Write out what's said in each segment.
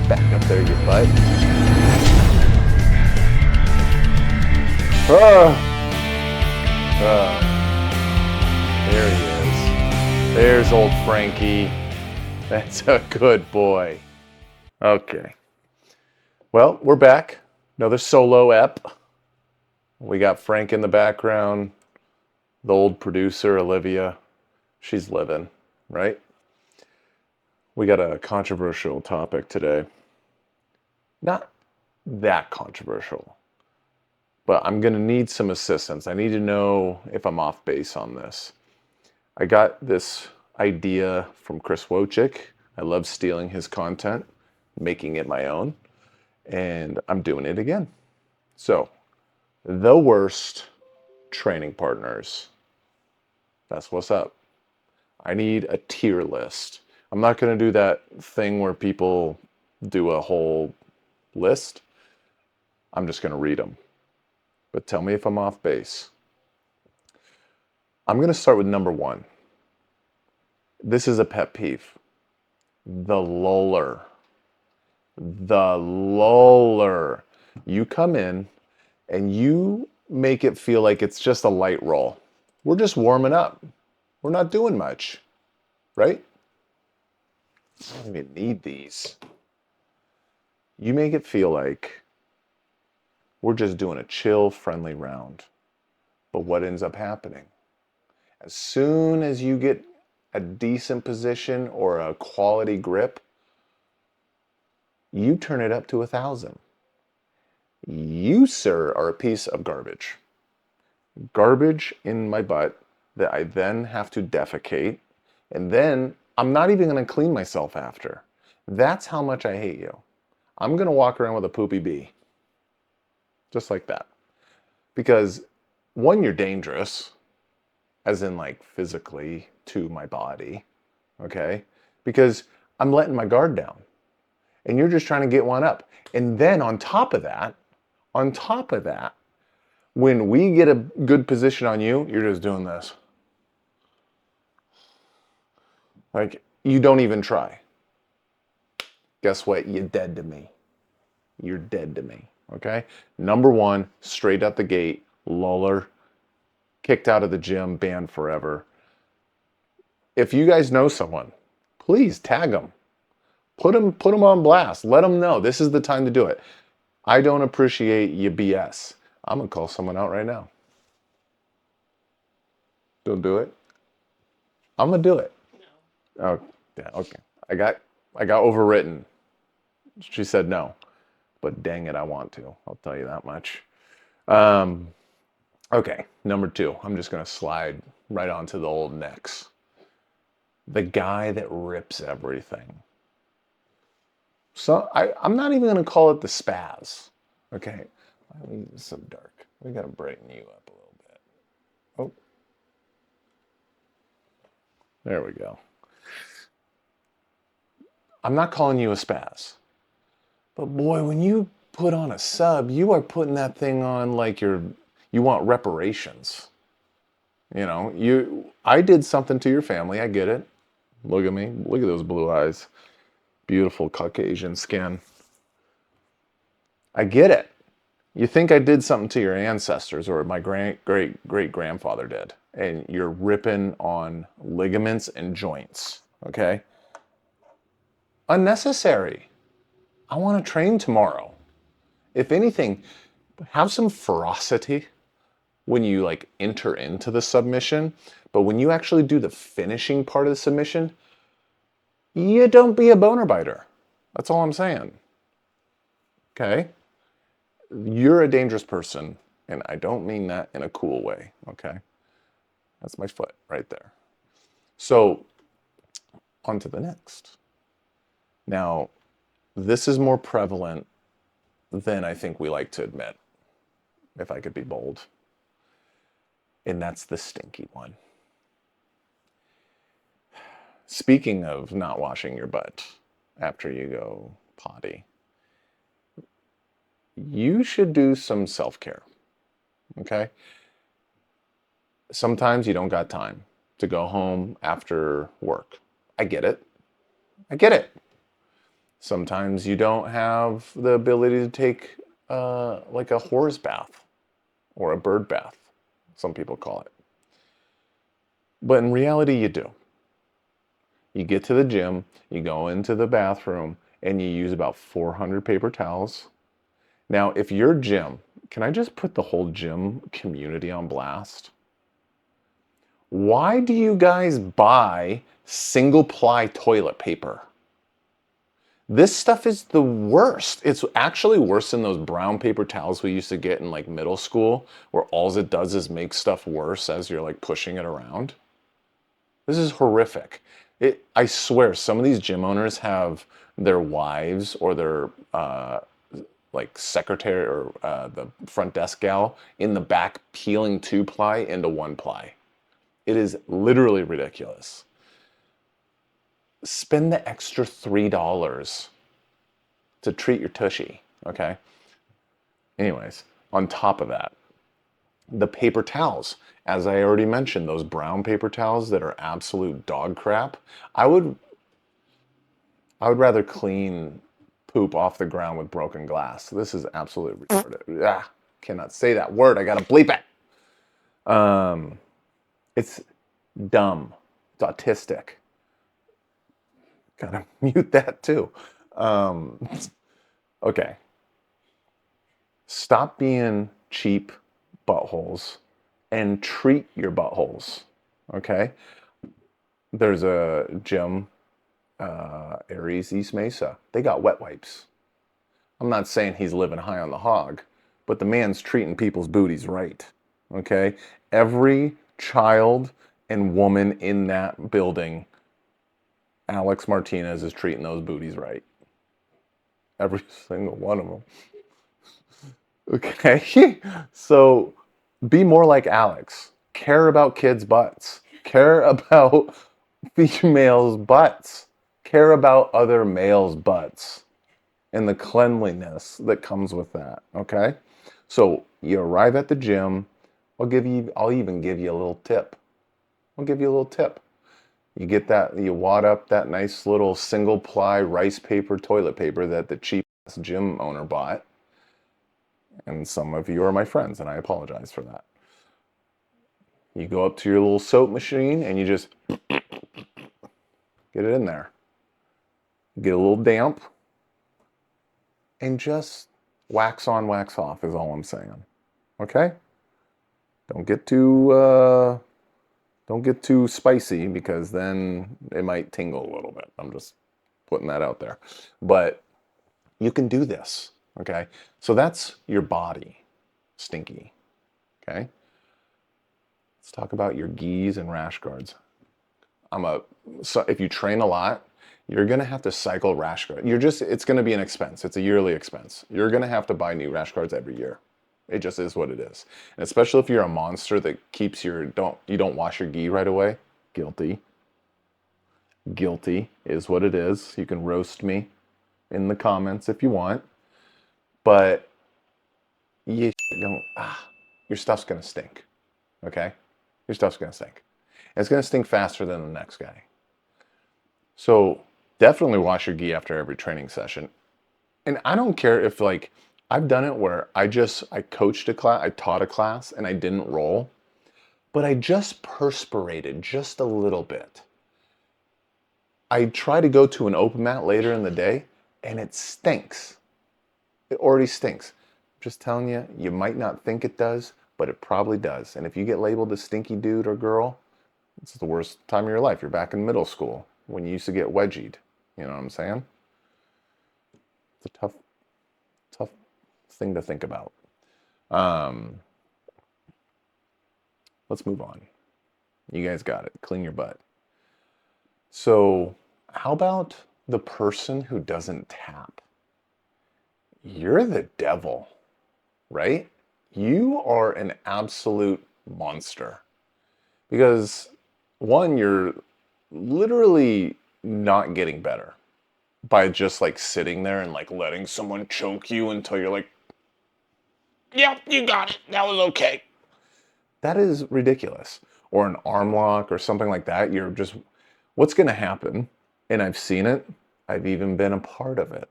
Back up there, your butt. There he is. There's old Frankie. That's a good boy. Okay. Well, we're back. Another solo ep. We got Frank in the background. The old producer, Olivia. She's living, right? We got a controversial topic today. Not that controversial, but I'm going to need some assistance. I need to know if I'm off base on this. I got this idea from Chris Wojcik. I love stealing his content, making it my own, and I'm doing it again. So, the worst training partners. That's what's up. I need a tier list. I'm not going to do that thing where people do a whole list. I'm just going to read them. But tell me if I'm off base. I'm going to start with number 1. This is a pet peeve. The luller. The luller. You come in and you make it feel like it's just a light roll. We're just warming up. We're not doing much, right? I don't even need these. You make it feel like we're just doing a chill, friendly round. But what ends up happening? As soon as you get a decent position or a quality grip, you turn it up to 1,000. You, sir, are a piece of garbage. Garbage in my butt that I then have to defecate, and then I'm not even going to clean myself after. That's how much I hate you. I'm going to walk around with a poopy bee. Just like that. Because, one, you're dangerous, as in like physically to my body, okay? Because I'm letting my guard down. And you're just trying to get one up. And then on top of that, when we get a good position on you, you're just doing this. Like, you don't even try. Guess what? You're dead to me. You're dead to me, okay? Number 1, straight out the gate, luller, kicked out of the gym, banned forever. If you guys know someone, please tag them. Put them on blast. Let them know this is the time to do it. I don't appreciate your BS. I'm going to call someone out right now. Don't do it. I'm going to do it. No. Oh, yeah, okay. I got overwritten. She said no. But dang it, I want to. I'll tell you that much. Okay, number 2. I'm just going to slide right onto the old necks. The guy that rips everything. So I'm not even going to call it the spaz. Okay, it's so dark. We got to brighten you up a little bit. Oh, there we go. I'm not calling you a spaz. But boy, when you put on a sub, you are putting that thing on like you want reparations. You know, I did something to your family. I get it. Look at me. Look at those blue eyes. Beautiful Caucasian skin. I get it. You think I did something to your ancestors or my great-great-grandfather did. And you're ripping on ligaments and joints. Okay? Unnecessary. I want to train tomorrow. If anything, have some ferocity when you like enter into the submission, but when you actually do the finishing part of the submission, you don't be a boner biter. That's all I'm saying. Okay? You're a dangerous person, and I don't mean that in a cool way, okay? That's my foot right there. So, on to the next. Now, this is more prevalent than I think we like to admit, if I could be bold. And that's the stinky one. Speaking of not washing your butt after you go potty, you should do some self-care, okay? Sometimes you don't got time to go home after work. I get it. Sometimes you don't have the ability to take like a horse bath or a bird bath, some people call it. But in reality, you do. You get to the gym, you go into the bathroom, and you use about 400 paper towels. Now, if your gym, can I just put the whole gym community on blast? Why do you guys buy single ply toilet paper? This stuff is the worst. It's actually worse than those brown paper towels we used to get in like middle school, where all it does is make stuff worse as you're like pushing it around. This is horrific. I swear, some of these gym owners have their wives or their like secretary or the front desk gal in the back peeling 2-ply into 1-ply. It is literally ridiculous. Spend the extra $3 to treat your tushy, okay? Anyways, on top of that, the paper towels. As I already mentioned, those brown paper towels that are absolute dog crap. I would rather clean poop off the ground with broken glass. This is absolutely retarded. Cannot say that word. I gotta bleep it. It's dumb. It's autistic. Gotta mute that too. Okay. Stop being cheap buttholes and treat your buttholes. Okay? There's a gym, Aries East Mesa. They got wet wipes. I'm not saying he's living high on the hog, but the man's treating people's booties right. Okay? Every child and woman in that building, Alex Martinez is treating those booties right. Every single one of them. Okay? So be more like Alex. Care about kids' butts. Care about females' butts. Care about other males' butts and the cleanliness that comes with that. Okay? So you arrive at the gym. I'll even give you a little tip. I'll give you a little tip. You get that, you wad up that nice little single ply rice paper toilet paper that the cheap gym owner bought. And some of you are my friends, and I apologize for that. You go up to your little soap machine and you just get it in there. Get a little damp and just wax on, wax off is all I'm saying. Okay? Don't get too spicy because then it might tingle a little bit. I'm just putting that out there. But you can do this, okay? So that's your body, stinky, okay? Let's talk about your gis and rash guards. So if you train a lot, you're gonna have to cycle rash guard. It's gonna be an expense. It's a yearly expense. You're gonna have to buy new rash guards every year. It just is what it is. And especially if you're a monster that keeps you don't wash your gi right away. Guilty. Guilty is what it is. You can roast me in the comments if you want. But your stuff's gonna stink. Okay? Your stuff's gonna stink. And it's gonna stink faster than the next guy. So definitely wash your gi after every training session. And I don't care if like, I've done it where I coached a class, I taught a class and I didn't roll, but I just perspirated just a little bit. I try to go to an open mat later in the day and it stinks. It already stinks. I'm just telling you, you might not think it does, but it probably does. And if you get labeled a stinky dude or girl, it's the worst time of your life. You're back in middle school when you used to get wedgied. You know what I'm saying? It's a tough thing to think about. Let's move on. You guys got it. Clean your butt. So how about the person who doesn't tap? You're the devil, right? You are an absolute monster. Because one, you're literally not getting better by just like sitting there and like letting someone choke you until you're like, yep, you got it. That was okay. That is ridiculous. Or an arm lock or something like that. What's going to happen, and I've seen it, I've even been a part of it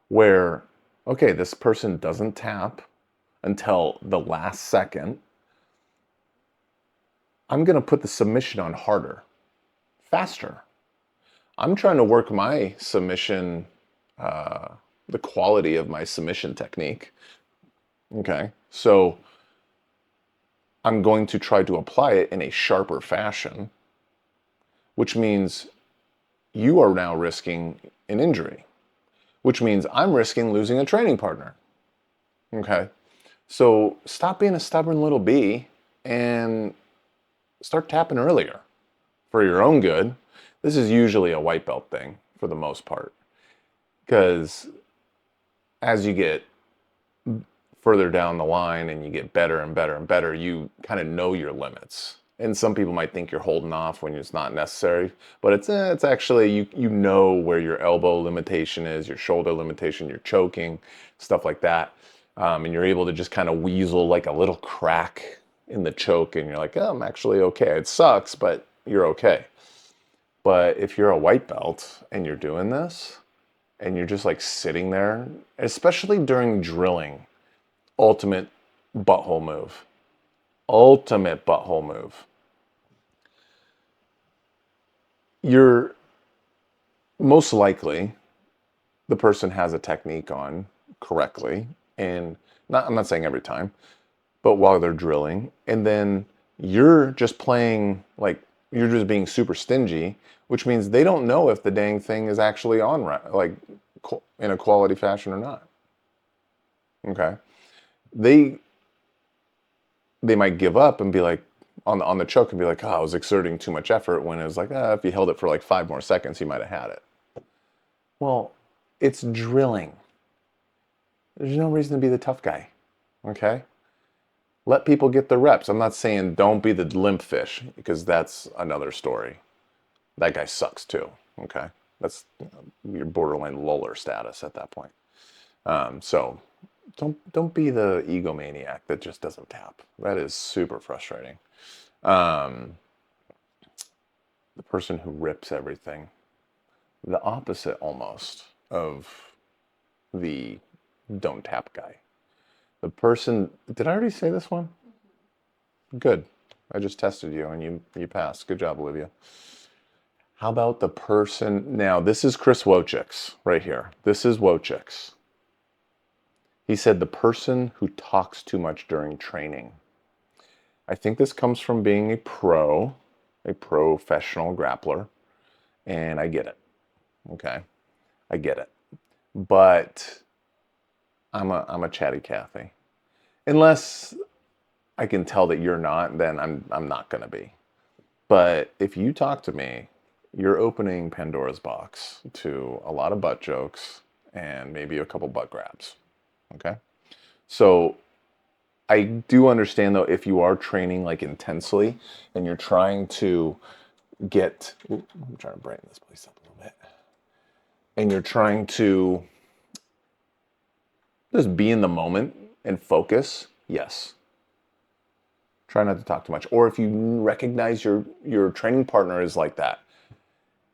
where, okay, this person doesn't tap until the last second. I'm going to put the submission on harder, faster. I'm trying to work my submission, the quality of my submission technique. Okay. So I'm going to try to apply it in a sharper fashion, which means you are now risking an injury, which means I'm risking losing a training partner. Okay. So stop being a stubborn little bee and start tapping earlier for your own good. This is usually a white belt thing for the most part, because as you get further down the line and you get better and better and better, you kind of know your limits. And some people might think you're holding off when it's not necessary, but it's actually, you know where your elbow limitation is, your shoulder limitation, your choking, stuff like that. And you're able to just kind of weasel like a little crack in the choke, and you're like, oh, I'm actually okay. It sucks, but you're okay. But if you're a white belt and you're doing this and you're just like sitting there, especially during drilling, ultimate butthole move. Ultimate butthole move. You're most likely the person has a technique on correctly, and I'm not saying every time, but while they're drilling, and then you're just playing like you're just being super stingy, which means they don't know if the dang thing is actually on like in a quality fashion or not. Okay, they might give up and be like on the choke and be like, oh, I was exerting too much effort, when it was like, if you held it for like 5 more seconds, you might have had it. Well, it's drilling. There's no reason to be the tough guy. Okay? Let people get the reps. I'm not saying don't be the limp fish, because that's another story. That guy sucks too. Okay? That's your borderline luller status at that point. So don't be the egomaniac that just doesn't tap. That is super frustrating. The person who rips everything. The opposite almost of the don't tap guy. The person, did I already say this one? Good. I just tested you and you passed. Good job, Olivia. How about the person, now this is Chris Wojcik's right here. This is Wojcik's. He said the person who talks too much during training. I think this comes from being a professional grappler, and I get it. Okay, I get it. But I'm a chatty Cathy. Unless I can tell that you're not, then I'm not gonna be. But if you talk to me, you're opening Pandora's box to a lot of butt jokes and maybe a couple butt grabs. Okay? So I do understand though, if you are training like intensely and you're trying to get, I'm trying to brighten this place up a little bit, and you're trying to just be in the moment and focus, yes. Try not to talk too much. Or if you recognize your training partner is like that,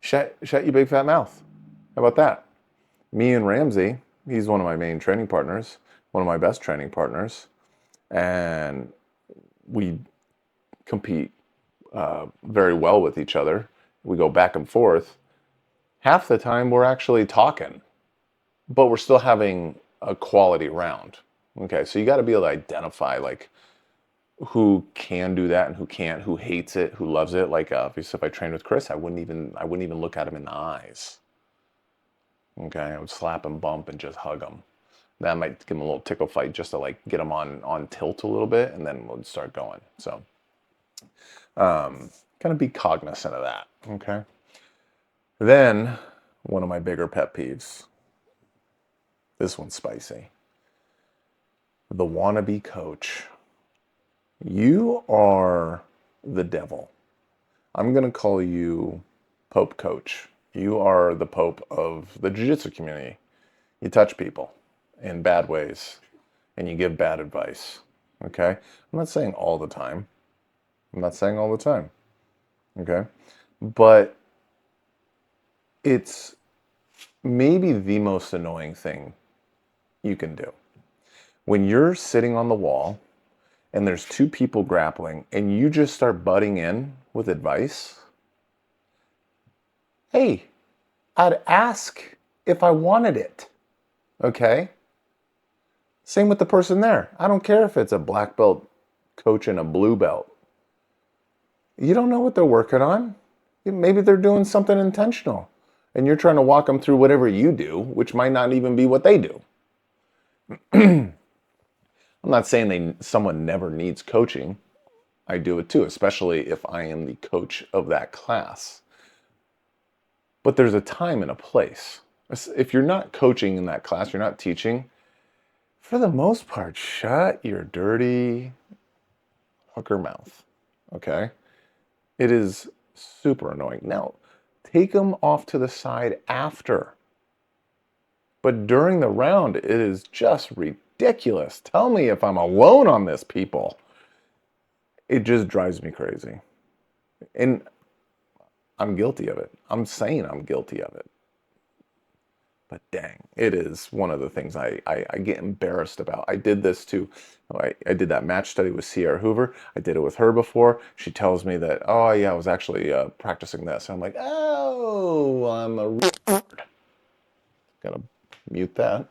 shut your big fat mouth. How about that? Me and Ramsey, he's one of my main training partners, one of my best training partners, and we compete very well with each other. We go back and forth. Half the time we're actually talking, but we're still having a quality round. Okay, so you got to be able to identify like who can do that and who can't, who hates it, who loves it. Like obviously, if I trained with Chris, I wouldn't even look at him in the eyes. Okay, I would slap and bump and just hug him. That might give him a little tickle fight just to like get him on tilt a little bit, and then we'll start going. So, kind of be cognizant of that. Okay. Then one of my bigger pet peeves. This one's spicy. The wannabe coach. You are the devil. I'm going to call you Pope Coach. You are the Pope of the Jiu-Jitsu community. You touch people in bad ways and you give bad advice. Okay? I'm not saying all the time. Okay? But it's maybe the most annoying thing you can do. When you're sitting on the wall and there's two people grappling and you just start butting in with advice, hey, I'd ask if I wanted it, okay? Same with the person there. I don't care if it's a black belt coach and a blue belt. You don't know what they're working on. Maybe they're doing something intentional and you're trying to walk them through whatever you do, which might not even be what they do. I'm not saying someone never needs coaching. I do it too, especially if I am the coach of that class. But there's a time and a place. If you're not coaching in that class, you're not teaching, for the most part, shut your dirty hooker mouth, okay? It is super annoying. Now, take them off to the side after. But during the round, it is just ridiculous. Tell me if I'm alone on this, people. It just drives me crazy. And I'm guilty of it. I'm saying I'm guilty of it. But dang, it is one of the things I get embarrassed about. I did this too. I did that match study with Sierra Hoover. I did it with her before. She tells me that, oh yeah, I was actually practicing this. And I'm like, oh, I'm a gotta mute that.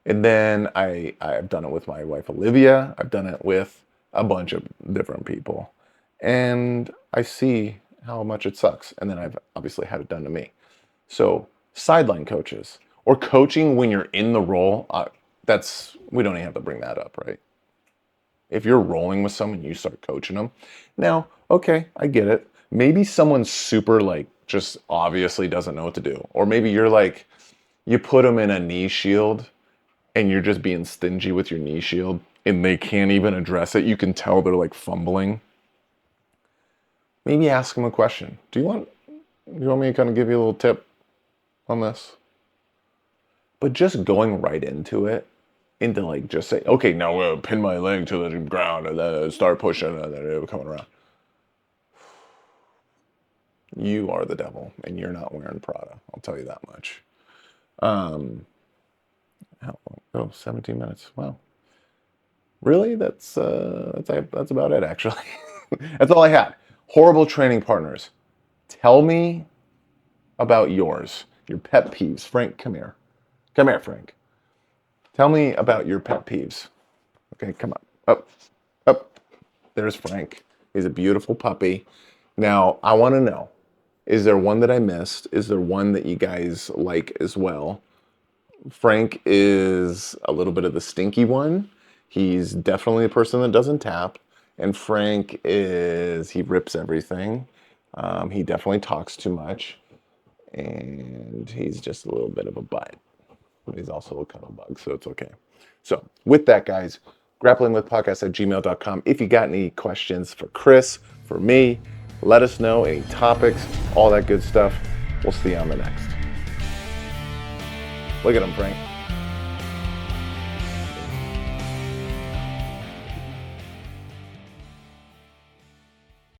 And then I've done it with my wife Olivia. I've done it with a bunch of different people. And I see how much it sucks. And then I've obviously had it done to me. So sideline coaches or coaching when you're in the role, we don't even have to bring that up, right? If you're rolling with someone, you start coaching them. Now, okay, I get it. Maybe someone's super just obviously doesn't know what to do. Or maybe you're you put them in a knee shield and you're just being stingy with your knee shield and they can't even address it. You can tell they're fumbling. Maybe ask them a question. Do you want me to kind of give you a little tip on this? But just going right into it, just say, okay, now we'll pin my leg to the ground and then start pushing and then coming around. You are the devil and you're not wearing Prada. I'll tell you that much. How long? Oh, 17 minutes. Wow. Really? That's about it, actually. That's all I had. Horrible training partners. Tell me about yours. Your pet peeves. Frank, come here. Come here, Frank. Tell me about your pet peeves. Okay, come on. Up. There's Frank. He's a beautiful puppy. Now, I want to know, is there one that I missed? Is there one that you guys like as well? Frank is a little bit of the stinky one. He's definitely a person that doesn't tap. And Frank he rips everything. He definitely talks too much. And he's just a little bit of a butt. But he's also a cuddle bug, so it's okay. So with that, guys, grapplingwithpodcast@gmail.com. If you got any questions for Chris, for me, let us know. Any topics, all that good stuff. We'll see you on the next. Look at him, Frank.